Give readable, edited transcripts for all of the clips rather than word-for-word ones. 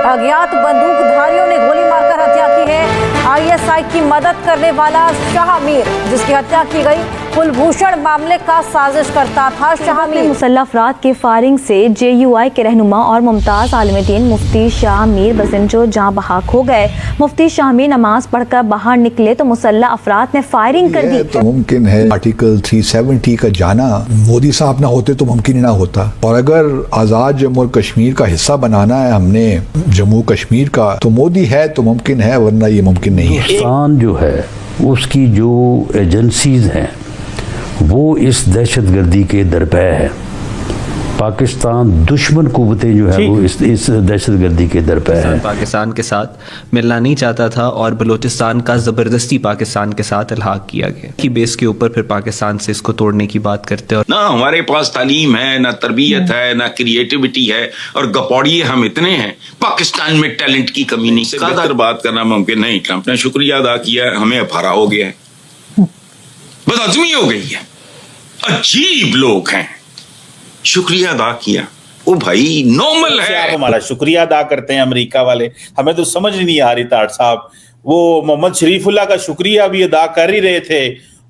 अज्ञात बंदूकधारियों ने गोली मारकर हत्या की है। आईएसआई की मदद करने वाला शाह मीर, जिसकी हत्या की गई, कुलभूषण मामले का साजिश करता था। शाह मीर मुसल्लह अफराद के फायरिंग से JUI के रहनुमा और मुमताज आलिम-ए-दीन मुफ्ती शाह मीर बसिंजो जहां बहक हो गए। मुफ्ती शाह मीर नमाज पढ़कर बाहर निकले तो मुसल्लह अफराद ने फायरिंग कर दी। तो मुमकिन है आर्टिकल 370 का जाना मोदी साहब ना होते तो मुमकिन ही ना होता, और अगर आज़ाद जम्मू और कश्मीर का हिस्सा बनाना है हमने जम्मू कश्मीर का, तो मोदी है तो मुमकिन है, वरना ये मुमकिन नहीं है। पाकिस्तान जो है उसकी जो एजेंसीज हैं वो इस दहशतगर्दी के दरपे है। पाकिस्तान दुश्मन कुव्वतें जो है वो इस दहशतगर्दी के दरपे है। पाकिस्तान के साथ मिलना नहीं चाहता था और बलूचिस्तान का ज़बरदस्ती पाकिस्तान के साथ इल्हाक किया गया की बेस के ऊपर फिर पाकिस्तान से इसको तोड़ने की बात करते हैं। ना हमारे पास तालीम है, ना तरबियत है, ना क्रिएटिविटी है, और गपौड़िए हम इतने हैं। पाकिस्तान में टैलेंट की कमी नहीं। बेहतर बात करना मुमकिन नहीं। ट्रंप ने शुक्रिया अदा किया, हमें अफारा हो गया है, बदअज़मी हो गई है। अजीब लोग हैं, शुक्रिया अदा किया, ओ भाई नॉर्मल है। आप हमारा शुक्रिया अदा करते हैं अमेरिका वाले, हमें तो समझ नहीं आ रही। ताड़ साहब वो मोहम्मद शरीफुल्लाह का शुक्रिया भी अदा कर ही रहे थे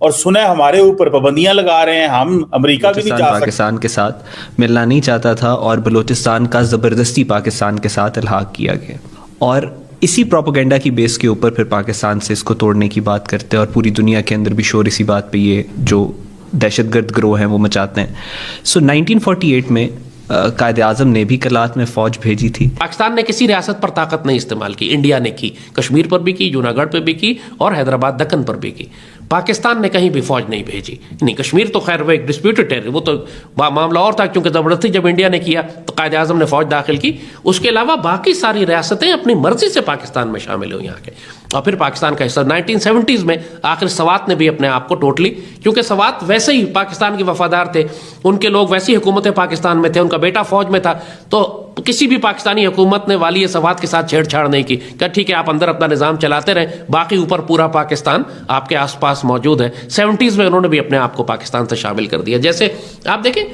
और सुना हमारे ऊपर पाबंदियां लगा रहे हैं। हम अमेरिका भी नहीं जा सकते। पाकिस्तान के साथ मिलना नहीं चाहता था और बलूचिस्तान का ज़बरदस्ती पाकिस्तान के साथ इल्हाक किया गया, और इसी प्रोपेगेंडा की बेस के ऊपर फिर पाकिस्तान से इसको तोड़ने की बात करते हैं, और पूरी दुनिया के अंदर भी शोर इसी बात पे ये जो दहशतगर्द गिरोह हैं वो मचाते हैं। सो 1948 में कायदे आज़म ने भी कलात में फ़ौज भेजी थी। पाकिस्तान ने किसी रियासत पर ताकत नहीं इस्तेमाल की, इंडिया ने की, कश्मीर पर भी की, जूनागढ़ पर भी की और हैदराबाद दक्कन पर भी की। पाकिस्तान ने कहीं भी फौज नहीं भेजी। नहीं, कश्मीर तो खैर वो एक डिस्प्यूटेड टेरिटरी, वो तो मामला और था, क्योंकि ज़बरदस्ती जब इंडिया ने किया तो कायदे आज़म ने फौज दाखिल की। उसके अलावा बाकी सारी रियासतें अपनी मर्जी से पाकिस्तान में शामिल हुई आके, और फिर पाकिस्तान का हिस्सा 1970s में आखिर सवात ने भी अपने आप को टोटली, क्योंकि सवात वैसे ही पाकिस्तान के वफादार थे, उनके लोग वैसी हुकूमत पाकिस्तान में थे, उनका बेटा फौज में था, तो किसी भी पाकिस्तानी हुकूमत ने वाली सवात के साथ छेड़छाड़ नहीं की। क्या ठीक है, आप अंदर अपना निज़ाम चलाते रहें, बाकी ऊपर पूरा पाकिस्तान आपके आसपास मौजूद है। 70s में उन्होंने भी अपने आप को पाकिस्तान से शामिल कर दिया। जैसे आप देखें,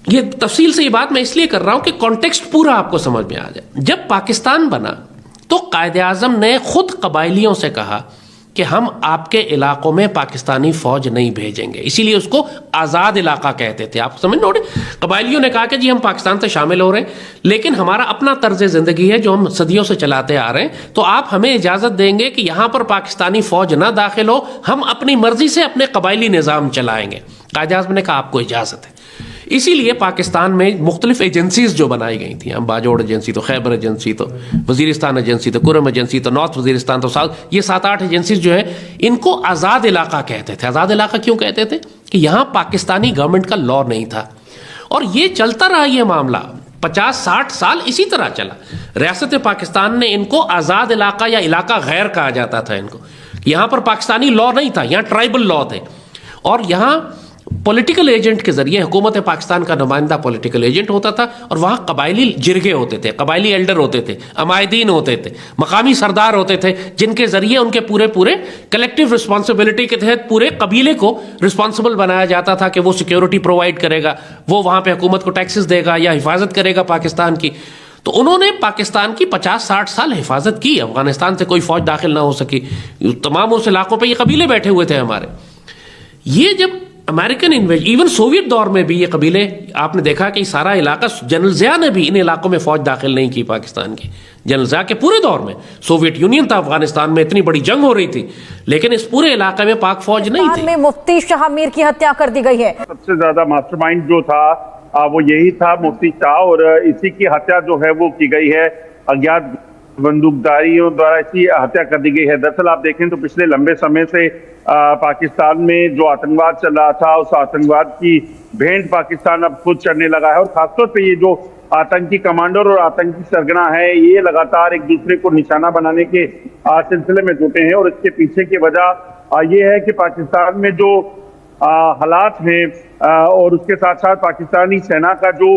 ये तफसील से ये बात मैं इसलिए कर रहा हूं कि कॉन्टेक्स्ट पूरा आपको समझ में आ जाए। जब पाकिस्तान बना तो कायदे आज़म ने खुद कबायलियों से कहा कि हम आपके इलाकों में पाकिस्तानी फौज नहीं भेजेंगे, इसीलिए उसको आज़ाद इलाका कहते थे। आप समझ लो, कबायलियों ने कहा कि जी हम पाकिस्तान से शामिल हो रहे हैं, लेकिन हमारा अपना तर्ज ज़िंदगी है जो हम सदियों से चलाते आ रहे हैं, तो आप हमें इजाज़त देंगे कि यहाँ पर पाकिस्तानी फौज ना दाखिल हो, हम अपनी मर्जी से अपने कबायली निज़ाम चलाएंगे। कायदे आज़म ने कहा आपको इजाज़त है। इसीलिए पाकिस्तान में मुख्तलिफ एजेंसीज जो बनाई गई थी, हम बाजोड़ एजेंसी, तो खैबर एजेंसी, तो वजीरिस्तान एजेंसी, तो कुरम एजेंसी, तो नॉर्थ वजीरिस्तान, तो साउथ, ये 7-8 एजेंसीज जो है इनको आज़ाद इलाका कहते थे। आज़ाद इलाका क्यों कहते थे? कि यहाँ पाकिस्तानी गवर्नमेंट का लॉ नहीं था, और ये चलता रहा, ये मामला 50-60 साल इसी तरह चला। रियासत पाकिस्तान ने इनको आज़ाद इलाका या इलाका गैर कहा जाता था इनको। यहाँ पर पाकिस्तानी लॉ नहीं था, यहाँ ट्राइबल लॉ थे, और यहाँ पॉलिटिकल एजेंट के जरिए हुकूमत पाकिस्तान का नुमाइंदा पॉलिटिकल एजेंट होता था, और वहाँ कबायली जिरगे होते थे, कबायली एल्डर होते थे, अमायदीन होते थे, मकामी सरदार होते थे, जिनके जरिए उनके पूरे कलेक्टिव रिस्पॉन्सिबिलिटी के तहत पूरे कबीले को रिस्पॉन्सिबल बनाया जाता था कि वो सिक्योरिटी प्रोवाइड करेगा, वो वहाँ पे हुकूमत को टैक्सेस देगा या हिफाजत करेगा पाकिस्तान की। तो उन्होंने पाकिस्तान की 50-60 साल हिफाजत की। अफगानिस्तान से कोई फौज दाखिल ना हो सकी, तमाम उस इलाकों पर ये कबीले बैठे हुए थे हमारे। ये जब अमेरिकन इन्वेजन, इवन सोवियत दौर में भी ये कबीले, आपने देखा कि सारा इलाका, जनरल ज़िया ने भी इन इलाकों में फौज दाखिल नहीं की पाकिस्तान की। जनरल ज़िया के पूरे दौर में सोवियत यूनियन था अफगानिस्तान में, इतनी बड़ी जंग हो रही थी, लेकिन इस पूरे इलाके में पाक फौज नहीं थी। में मुफ्ती शाह मीर की हत्या कर दी गई है। सबसे ज्यादा मास्टरमाइंड जो था वो यही था, मुफ्ती शाह, और इसी की हत्या जो है वो की गई है। अज्ञात बंदूकधारियों द्वारा इसकी हत्या कर दी गई है। दरअसल आप देखें तो पिछले लंबे समय से पाकिस्तान में जो आतंकवाद चल रहा था, उस आतंकवाद की भेंट पाकिस्तान अब खुद चढ़ने लगा है, और खासतौर पे ये जो आतंकी कमांडर और आतंकी सरगना है, ये लगातार एक दूसरे को निशाना बनाने के सिलसिले में जुटे हैं। और इसके पीछे की वजह ये है कि पाकिस्तान में जो हालात हैं, और उसके साथ साथ पाकिस्तानी सेना का जो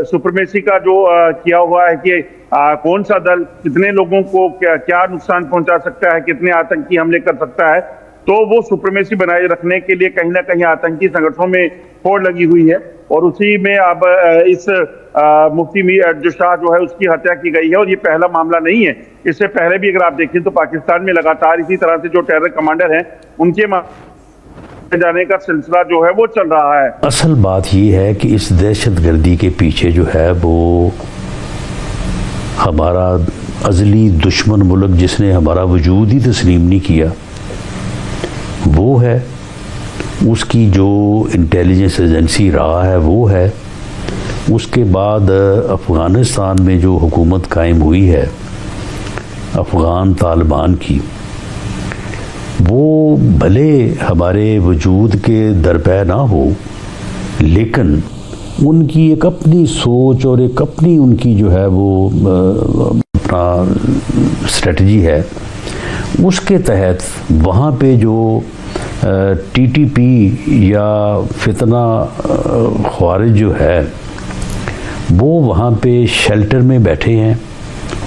सुप्रीमेसी का जो किया हुआ है कि कौन सा दल कितने लोगों को क्या नुकसान पहुंचा सकता है, कितने आतंकी हमले कर सकता है, तो वो सुप्रीमेसी बनाए रखने के लिए कहीं ना कहीं आतंकी संगठनों में होड़ लगी हुई है। और उसी में अब इस मुफ्ती जो शाह जो है उसकी हत्या की गई है। और ये पहला मामला नहीं है, इससे पहले भी अगर आप देखें तो पाकिस्तान में लगातार इसी तरह से जो टेरर कमांडर हैं उनके जाने का सिलसिला जो है वो चल रहा है। असल बात ये है कि इस दहशतगर्दी के पीछे जो है वो हमारा अज़ली दुश्मन मुल्क जिसने हमारा वजूद ही तस्लीम नहीं किया वो है, उसकी जो इंटेलिजेंस एजेंसी रहा है वो है। उसके बाद अफ़गानिस्तान में जो हुकूमत कायम हुई है अफ़गान तालिबान की, वो भले हमारे वजूद के दरपे ना हो लेकिन उनकी एक अपनी सोच और एक अपनी उनकी जो है वो अपना स्ट्रेटजी है, उसके तहत वहाँ पे जो टीटीपी या फितना ख्वारिज जो है वो वहाँ पे शेल्टर में बैठे हैं।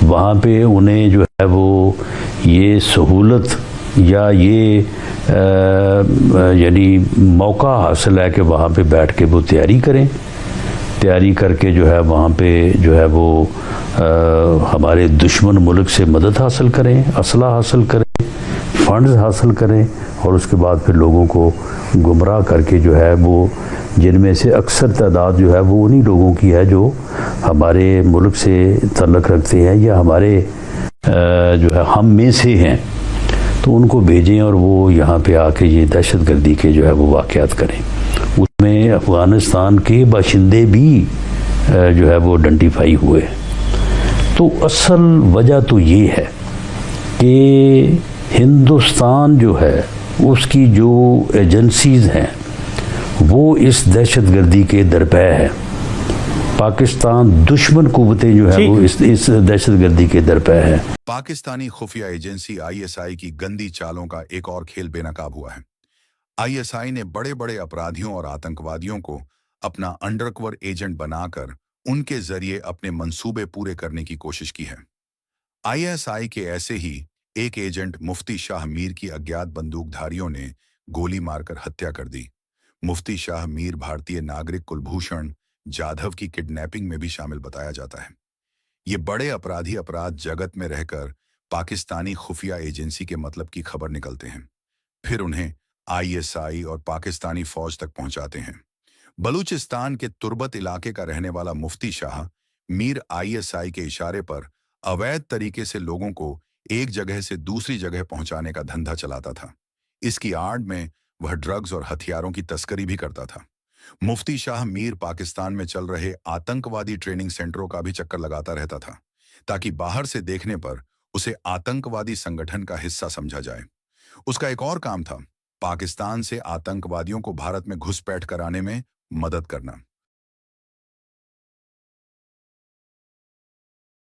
वहाँ पे उन्हें जो है वो ये सहूलत या ये यानी मौका हासिल है कि वहाँ पे बैठ के वो तैयारी करें, तैयारी करके जो है वहाँ पे जो है वो हमारे दुश्मन मुल्क से मदद हासिल करें, असला हासिल करें, फंड्स हासिल करें और उसके बाद फिर लोगों को गुमराह करके जो है वो, जिनमें से अक्सर तादाद जो है वो उन्हीं लोगों की है जो हमारे मुल्क से तल्लुक़ रखते हैं या हमारे जो है हम में से हैं, तो उनको भेजें और वो यहाँ पे आके ये दहशतगर्दी के जो है वो वाक़यात करें। उसमें अफ़गानिस्तान के बाशिंदे भी जो है वो आइडेंटिफाई हुए। तो असल वजह तो ये है कि हिंदुस्तान जो है उसकी जो एजेंसीज़ हैं वो इस दहशतगर्दी के दरपे है। पाकिस्तान दुश्मन कुव्वतें जो है वो इस दहशतगर्दी के दरपे है। पाकिस्तानी खुफिया एजेंसी आईएसआई की गंदी चालों का एक और खेल बेनकाब हुआ है। आईएसआई ने बड़े बड़े अपराधियों और आतंकवादियों को अपना अंडरकवर एजेंट बनाकर उनके जरिए अपने मंसूबे पूरे करने की कोशिश की है। आईएसआई के ऐसे ही एक एजेंट मुफ्ती शाह मीर की अज्ञात बंदूकधारियों ने गोली मारकर हत्या कर दी। मुफ्ती शाह मीर भारतीय नागरिक कुलभूषण जाधव की किडनैपिंग में भी शामिल बताया जाता है। ये बड़े अपराधी अपराध जगत में रहकर पाकिस्तानी खुफिया एजेंसी के मतलब की खबर निकलते हैं, फिर उन्हें आईएसआई और पाकिस्तानी फौज तक पहुंचाते हैं। बलूचिस्तान के तुर्बत इलाके का रहने वाला मुफ्ती शाह मीर आईएसआई के इशारे पर अवैध तरीके से लोगों को एक जगह से दूसरी जगह पहुंचाने का धंधा चलाता था। इसकी आड़ में वह ड्रग्स और हथियारों की तस्करी भी करता था। मुफ्ती शाह मीर पाकिस्तान में चल रहे आतंकवादी ट्रेनिंग सेंटरों का भी चक्कर लगाता रहता था ताकि बाहर से देखने पर उसे आतंकवादी संगठन का हिस्सा समझा जाए। उसका एक और काम था पाकिस्तान से आतंकवादियों को भारत में घुसपैठ कराने में मदद करना।